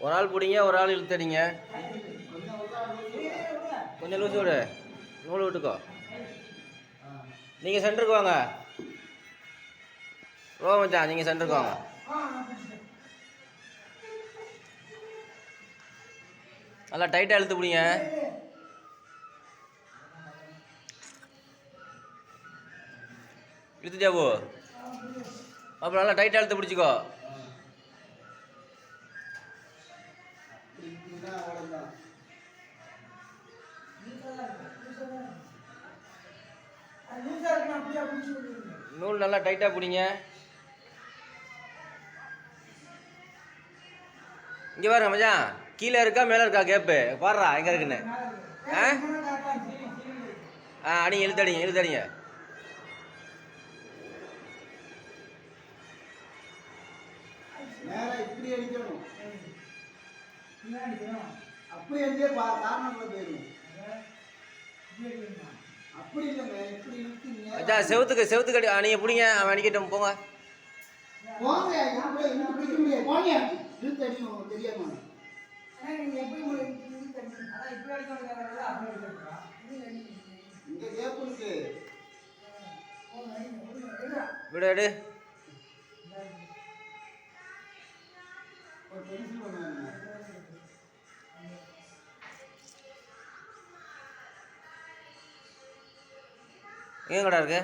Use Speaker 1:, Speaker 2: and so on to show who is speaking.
Speaker 1: ஒரு ஆள் பிடிங்க, ஒரு ஆள் இழுத்தடிங்க. கொஞ்சம் லூஸ் விடு, நூல் விட்டுக்கோ. நீங்கள் சென்டருக்கு வாங்க. மச்சான், நீங்கள் சென்டருக்கு வாங்க. நல்லா டைட்டாக இழுத்து பிடிங்க. இழுத்துட்டியா போ? அப்புறம் நல்லா டைட்டாக இழுத்து பிடிச்சிக்கோ. நூல் நல்லா டைட்டாக பிடிங்க. இங்கே பாருங்க மச்சான், கீழே இருக்கா மேலே இருக்கா கேப்பு பாடுறா எங்கே இருக்குன்னு. அடிங்க, இழுத்தடிங்க, இழுத்தடிங்க. செவுத்துக்கு அடி. நீங்கள் பிடிங்க, அவன் அடிக்கட்டும் போங்க. விடு எடு. எங்கடா இருக்கு?